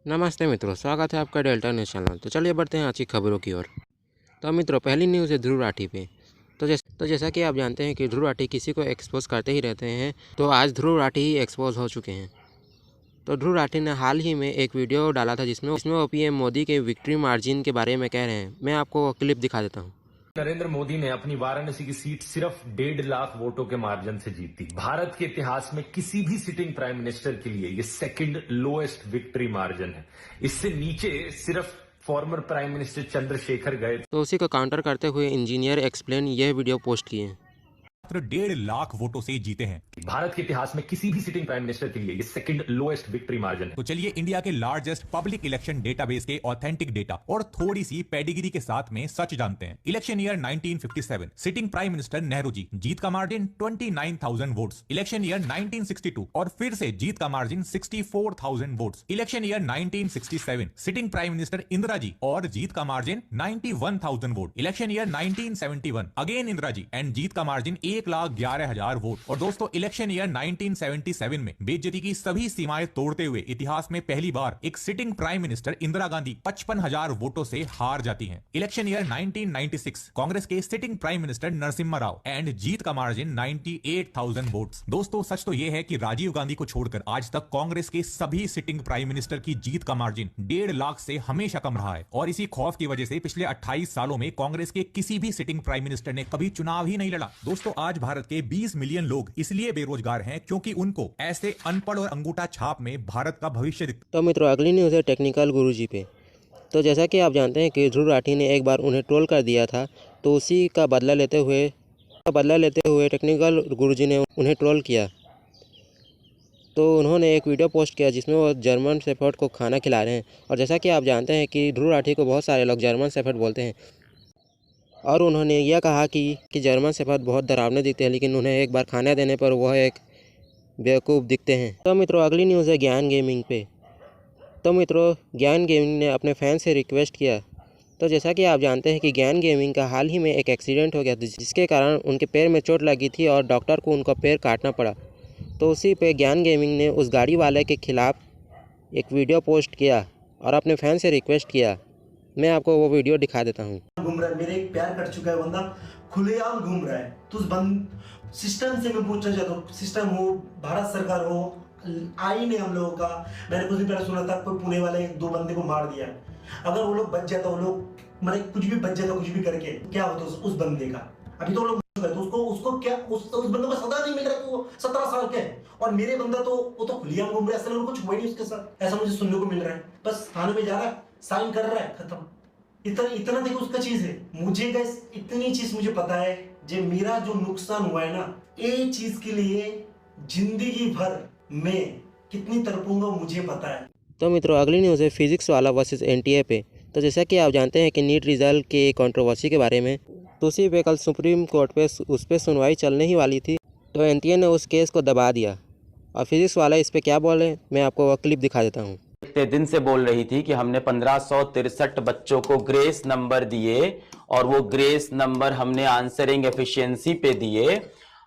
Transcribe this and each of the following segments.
नमस्ते मित्रों, स्वागत है आपका डेल्टा न्यूज़ चैनल। तो चलिए बढ़ते हैं आज की खबरों की ओर। तो मित्रों, पहली न्यूज़ है ध्रुव राठी पे। तो जैसा कि आप जानते हैं कि ध्रुव राठी किसी को एक्सपोज करते ही रहते हैं, तो आज ध्रुव राठी ही एक्सपोज हो चुके हैं। तो ध्रुव राठी ने हाल ही में एक वीडियो डाला था जिसमें वो पीएम मोदी के विक्ट्री मार्जिन के बारे में कह रहे हैं। मैं आपको क्लिप दिखा देता हूँ। नरेंद्र मोदी ने अपनी वाराणसी की सीट सिर्फ 1.5 लाख वोटों के मार्जिन से जीती। भारत के इतिहास में किसी भी सिटिंग प्राइम मिनिस्टर के लिए ये सेकंड लोएस्ट विक्ट्री मार्जिन है। इससे नीचे सिर्फ फॉर्मर प्राइम मिनिस्टर चंद्रशेखर गए। तो उसी को काउंटर करते हुए इंजीनियर एक्सप्लेन यह वीडियो पोस्ट किए हैं। 1.5 लाख वोटों से जीते हैं। भारत के इतिहास में किसी भी सिटिंग प्राइम मिनिस्टर के लिए ये सेकंड लोएस्ट विक्ट्री मार्जिन है। तो चलिए इंडिया के लार्जेस्ट पब्लिक इलेक्शन डेटाबेस के ऑथेंटिक डेटा और थोड़ी सी पेडिग्री के साथ में सच जानते हैं। Election year 1957, sitting prime minister Nehru ji, जीत का मार्जिन 29,000 वोट्स। इलेक्शन ईयर 1962 और फिर से जीत का margin 64,000 votes. Election year 1967, sitting prime minister Indira ji और जीत का margin 91,000 vote. Election year 1971, again Indira ji and जीत का मार्जिन 1,11,000 वोट। और दोस्तों, इलेक्शन ईयर 1977 में बेइज्जती की सभी सीमाएं तोड़ते हुए इतिहास में पहली बार एक sitting prime minister Indira Gandhi 55,000 वोटों से हार जाती हैं। इलेक्शन ईयर 1996, कांग्रेस के sitting prime minister Narasimha Rao and जीत का मार्जिन 98,000 वोट्स। दोस्तों, सच तो यह है कि राजीव गांधी को छोड़कर आज तक कांग्रेस के सभी सिटिंग प्राइम मिनिस्टर की जीत का मार्जिन 1.5 लाख से हमेशा कम रहा है। और इसी खौफ की वजह से पिछले 28 सालों में कांग्रेस के किसी भी सिटिंग प्राइम मिनिस्टर ने कभी चुनाव ही नहीं लड़ा। दोस्तों, आज भारत के 20 मिलियन लोग इसलिए बेरोजगार हैं क्योंकि उनको ऐसे अनपढ़ और अंगूठा छाप में भारत का भविष्य दिखता। तो मित्रों, अगली न्यूज़ है टेक्निकल गुरुजी पे। तो जैसा कि आप जानते हैं कि ध्रुव राठी ने एक बार उन्हें ट्रोल कर दिया था, तो उसी का बदला लेते हुए टेक्निकल गुरुजी ने उन्हें ट्रोल किया। तो उन्होंने एक वीडियो पोस्ट किया जिसमें वो जर्मन शेफर्ड को खाना खिला रहे हैं। और जैसा कि आप जानते हैं कि ध्रुव राठी को बहुत सारे लोग जर्मन शेफर्ड बोलते हैं, और उन्होंने यह कहा कि जर्मन शेफर्ड बहुत डरावने दिखते हैं, लेकिन उन्हें एक बार खाना देने पर वह एक बेवकूफ़ दिखते हैं। तो मित्रों, अगली न्यूज़ है ज्ञान गेमिंग पे। तो मित्रों, ज्ञान गेमिंग ने अपने फैन से रिक्वेस्ट किया। तो जैसा कि आप जानते हैं कि ज्ञान गेमिंग का हाल ही में एक एक्सीडेंट हो गया था, जिसके कारण उनके पैर में चोट लगी थी और डॉक्टर को उनका पैर काटना पड़ा। तो उसी पे ज्ञान गेमिंग ने उस गाड़ी वाले के खिलाफ एक वीडियो पोस्ट किया और अपने फैन से रिक्वेस्ट किया। मैं आपको वो वीडियो दिखा देता हूँ। घूम रहा है, मेरे एक प्यार कट चुका है बंदा, खुलेआम घूम रहा है। तो उस सिस्टम से मैं पूछना चाहता हूँ, सिस्टम हो, भारत सरकार हो, आईन है हम लोगों का। मैंने कुछ दिन पहले सुना था कोई पुणे वाले 2 बंदे को मार दिया। अगर वो लोग बच जाता, वो लोग मैंने कुछ भी बच जाता, कुछ भी करके क्या होता उस बंदे का। अभी तो वो लोग उसको क्या उस बंदे को सजा नहीं मिल रहा, वो 17 साल के है। और मेरे बंदा तो वो तो खुलियाम घूम रहा है, असल में कुछ हुआ नहीं उसके साथ, ऐसा मुझे सुनने को मिल रहा है। बस थाने में जा रहा है, साइन कर रहा है, खत्म। इतना देखो उसका चीज है। मुझे गाइस इतनी चीज मुझे पता है, जो मेरा जो नुकसान हुआ है ना, ये चीज के लिए जिंदगी भर मैं कितनी तड़पूंगा मुझे पता है। तो मित्रों, अगली न्यूज़ है फिजिक्स वाला वर्सेस एनटीए पे। तो जैसा कि आप जानते हैं कि नीट रिजल्ट के कंट्रोवर्सी के बारे में, तो उसी पे कल सुप्रीम कोर्ट पे उस पर सुनवाई चलने ही वाली थी। तो एनटीए ने उस केस को दबा दिया। और फिजिक्स वाला इस पर क्या बोले, मैं आपको वो क्लिप दिखा देता हूँ। इतने दिन से बोल रही थी कि हमने 1563 बच्चों को ग्रेस नंबर दिए और वो ग्रेस नंबर हमने आंसरिंग एफिशिएंसी पे दिए।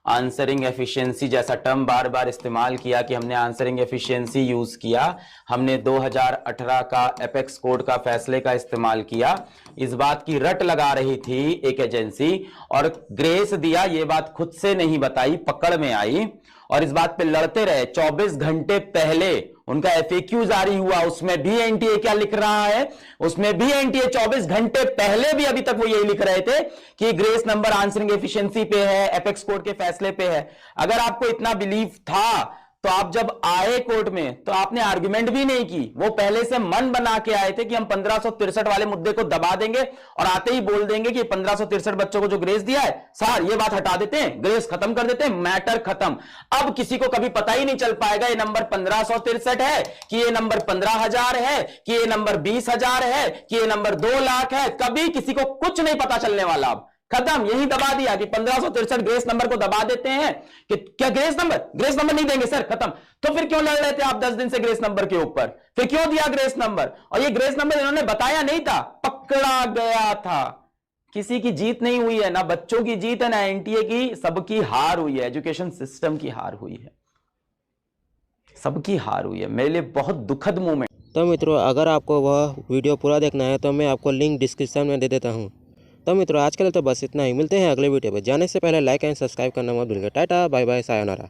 आंसरिंग एफिशिएंसी जैसा टर्म बार बार इस्तेमाल किया कि हमने आंसरिंग एफिशिएंसी यूज किया। हमने 2018 का एपेक्स कोड का फैसले का इस्तेमाल किया। इस बात की रट लगा रही थी एक एजेंसी, और ग्रेस दिया ये बात खुद से नहीं बताई, पकड़ में आई और इस बात पे लड़ते रहे। 24 घंटे पहले उनका एफएक्यू जारी हुआ, उसमें भी एनटीए क्या लिख रहा है, उसमें भी एनटीए 24 घंटे पहले भी अभी तक वो यही लिख रहे थे कि ग्रेस नंबर आंसरिंग एफिशिएंसी पे है, एपेक्स कोड के फैसले पे है। अगर आपको इतना बिलीव था तो आप जब आए कोर्ट में तो आपने आर्गुमेंट भी नहीं की। वो पहले से मन बना के आए थे कि हम 1563 वाले मुद्दे को दबा देंगे और आते ही बोल देंगे कि 1563 बच्चों को जो ग्रेस दिया है, सर ये बात हटा देते हैं, ग्रेस खत्म कर देते हैं, मैटर खत्म। अब किसी को कभी पता ही नहीं चल पाएगा ये नंबर 1563 है कि ये नंबर 15,000 है कि ये नंबर 20,000 है कि ये नंबर 2 लाख है। कभी किसी को कुछ नहीं पता चलने वाला। अब खत्म, यही दबा दिया कि 1563 ग्रेस नंबर को दबा देते हैं कि क्या ग्रेस नंबर नहीं देंगे सर, खत्म। तो फिर क्यों लड़ रहे थे आप 10 दिन से ग्रेस नंबर के ऊपर? फिर क्यों दिया ग्रेस नंबर? और ये ग्रेस नंबर इन्होंने बताया नहीं था, पकड़ा गया था। किसी की जीत नहीं हुई है, ना बच्चों की जीत है, ना एनटीए की, सबकी हार हुई है। एजुकेशन सिस्टम की हार हुई है, सबकी हार हुई है। मेरे लिए बहुत दुखद मोमेंट। तो मित्रों अगर आपको वह वीडियो पूरा देखना है तो मैं आपको लिंक डिस्क्रिप्शन में दे देता हूँ। तो मित्रों आज के लिए तो बस इतना ही, मिलते हैं अगले वीडियो में। जाने से पहले लाइक एंड सब्सक्राइब करना मत भूलिएगा। Tata bye bye sayonara.